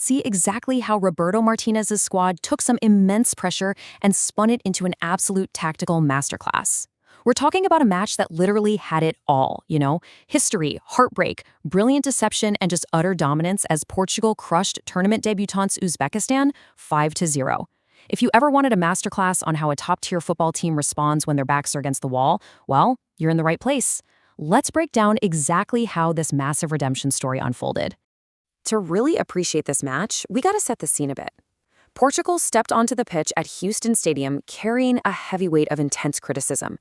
see exactly how Roberto Martinez's squad took some immense pressure and spun it into an absolute tactical masterclass. We're talking about a match that literally had it all, history, heartbreak, brilliant deception, and just utter dominance as Portugal crushed tournament debutants Uzbekistan 5-0. If you ever wanted a masterclass on how a top-tier football team responds when their backs are against the wall, well, you're in the right place. Let's break down exactly how this massive redemption story unfolded. To really appreciate this match, we gotta set the scene a bit. Portugal stepped onto the pitch at Houston Stadium carrying a heavy weight of intense criticism.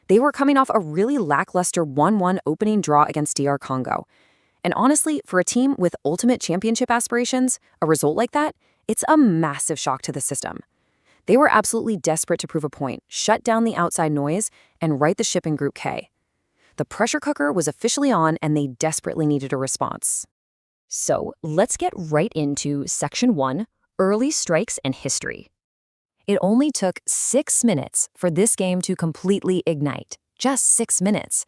They were coming off a really lackluster 1-1 opening draw against DR Congo. And honestly, for a team with ultimate championship aspirations, a result like that, it's a massive shock to the system. They were absolutely desperate to prove a point, shut down the outside noise, and right the ship in Group K. The pressure cooker was officially on, and they desperately needed a response. So let's get right into Section 1, Early Strikes and History. It only took 6 minutes for this game to completely ignite. Just 6 minutes.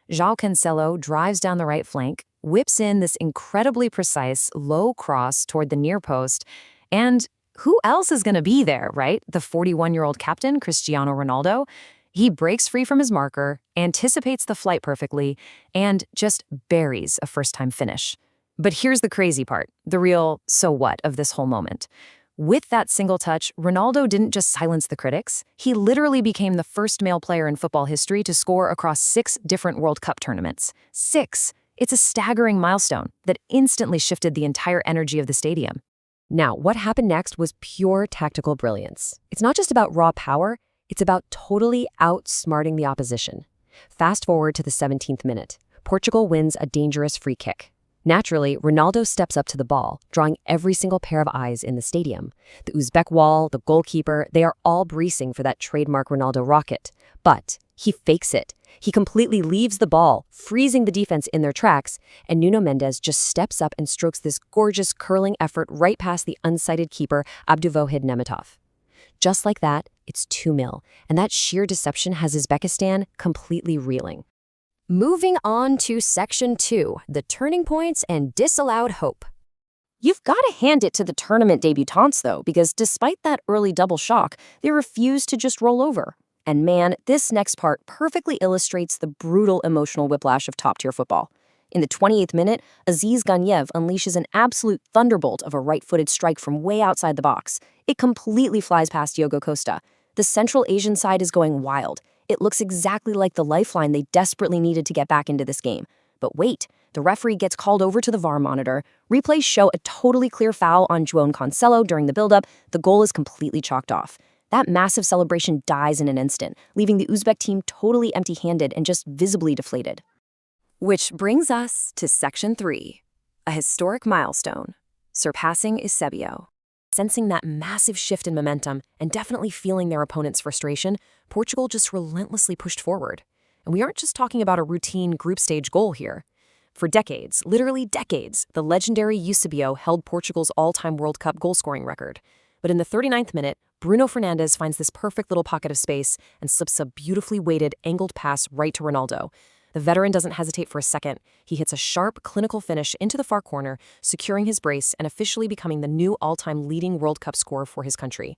João Cancelo drives down the right flank, whips in this incredibly precise, low cross toward the near post, and who else is going to be there, right? The 41-year-old captain, Cristiano Ronaldo. He breaks free from his marker, anticipates the flight perfectly, and just buries a first-time finish. But here's the crazy part, the real so what of this whole moment. With that single touch, Ronaldo didn't just silence the critics. He literally became the first male player in football history to score across 6 different World Cup tournaments. 6! It's a staggering milestone that instantly shifted the entire energy of the stadium. Now, what happened next was pure tactical brilliance. It's not just about raw power, it's about totally outsmarting the opposition. Fast forward to the 17th minute. Portugal wins a dangerous free kick. Naturally, Ronaldo steps up to the ball, drawing every single pair of eyes in the stadium. The Uzbek wall, the goalkeeper, they are all bracing for that trademark Ronaldo rocket. But he fakes it. He completely leaves the ball, freezing the defense in their tracks, and Nuno Mendes just steps up and strokes this gorgeous curling effort right past the unsighted keeper Abduvohid Nemetov. Just like that, it's 2-0, and that sheer deception has Uzbekistan completely reeling. Moving on to Section 2, the turning points and disallowed hope. You've got to hand it to the tournament debutants, though, because despite that early double shock, they refused to just roll over. And man, this next part perfectly illustrates the brutal emotional whiplash of top-tier football. In the 28th minute, Aziz Ganiev unleashes an absolute thunderbolt of a right-footed strike from way outside the box. It completely flies past Diogo Costa. The Central Asian side is going wild. It looks exactly like the lifeline they desperately needed to get back into this game. But wait, the referee gets called over to the VAR monitor. Replays show a totally clear foul on João Cancelo during the build-up. The goal is completely chalked off. That massive celebration dies in an instant, leaving the Uzbek team totally empty-handed and just visibly deflated. Which brings us to Section 3, a historic milestone, surpassing Eusébio. Sensing that massive shift in momentum and definitely feeling their opponent's frustration, Portugal just relentlessly pushed forward. And we aren't just talking about a routine group stage goal here. For decades, literally decades, the legendary Eusébio held Portugal's all-time World Cup goal-scoring record. But in the 39th minute, Bruno Fernandes finds this perfect little pocket of space and slips a beautifully weighted, angled pass right to Ronaldo. The veteran doesn't hesitate for a second. He hits a sharp, clinical finish into the far corner, securing his brace and officially becoming the new all-time leading World Cup scorer for his country.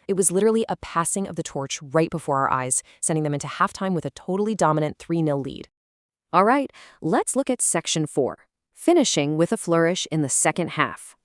It was literally a passing of the torch right before our eyes, sending them into halftime with a totally dominant 3-0 lead. All right, let's look at Section 4, finishing with a flourish in the second half.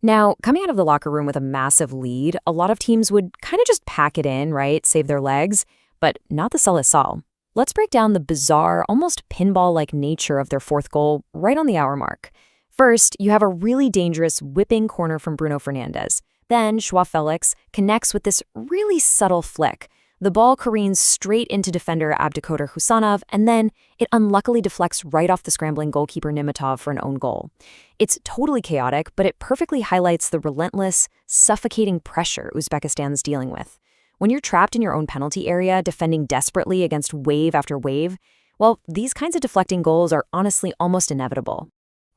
Now, coming out of the locker room with a massive lead, a lot of teams would kind of just pack it in, right? Save their legs, but not the Seleção. Let's break down the bizarre, almost pinball-like nature of their fourth goal right on the hour mark. First, you have a really dangerous whipping corner from Bruno Fernandes. Then, João Felix connects with this really subtle flick. The ball careens straight into defender Abdulkadir Husanov, and then it unluckily deflects right off the scrambling goalkeeper Nemetov for an own goal. It's totally chaotic, but it perfectly highlights the relentless, suffocating pressure Uzbekistan's dealing with. When you're trapped in your own penalty area, defending desperately against wave after wave, well, these kinds of deflecting goals are honestly almost inevitable.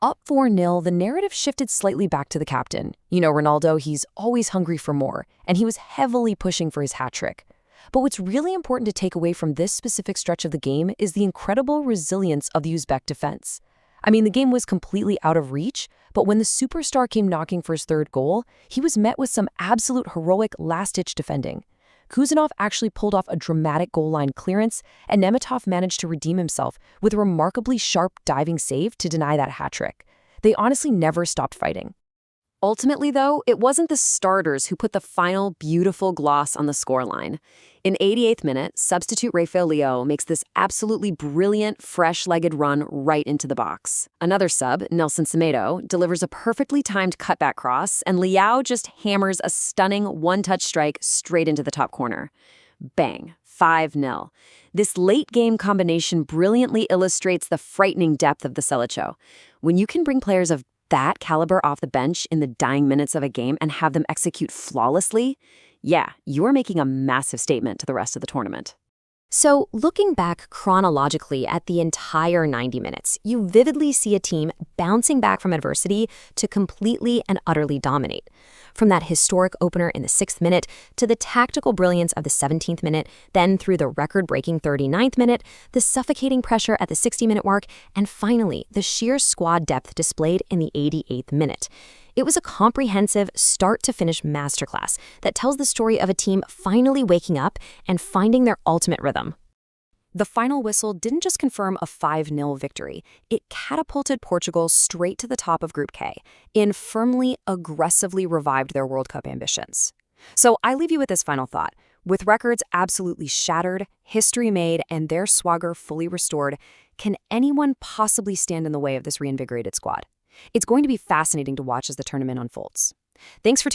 Up 4-0, the narrative shifted slightly back to the captain. You know, Ronaldo, he's always hungry for more, and he was heavily pushing for his hat-trick. But what's really important to take away from this specific stretch of the game is the incredible resilience of the Uzbek defense. I mean, the game was completely out of reach, But when the superstar came knocking for his third goal, he was met with some absolute heroic last-ditch defending. Kuzanov actually pulled off a dramatic goal line clearance, and Nemitov managed to redeem himself with a remarkably sharp diving save to deny that hat-trick. They honestly never stopped fighting. Ultimately, though, it wasn't the starters who put the final beautiful gloss on the scoreline. In 88th minute, substitute Rafael Leão makes this absolutely brilliant, fresh-legged run right into the box. Another sub, Nelson Semedo, delivers a perfectly timed cutback cross, and Leão just hammers a stunning one-touch strike straight into the top corner. Bang. 5-0. This late-game combination brilliantly illustrates the frightening depth of the Seleção. When you can bring players of that caliber off the bench in the dying minutes of a game and have them execute flawlessly, yeah, you're making a massive statement to the rest of the tournament. So, looking back chronologically at the entire 90 minutes, you vividly see a team bouncing back from adversity to completely and utterly dominate. From that historic opener in the 6th minute to the tactical brilliance of the 17th minute, then through the record-breaking 39th minute, the suffocating pressure at the 60-minute mark, and finally, the sheer squad depth displayed in the 88th minute. It was a comprehensive, start-to-finish masterclass that tells the story of a team finally waking up and finding their ultimate rhythm. The final whistle didn't just confirm a 5-0 victory. It catapulted Portugal straight to the top of Group K and firmly, aggressively revived their World Cup ambitions. So I leave you with this final thought. With records absolutely shattered, history made, and their swagger fully restored, can anyone possibly stand in the way of this reinvigorated squad? It's going to be fascinating to watch as the tournament unfolds. Thanks for tuning in.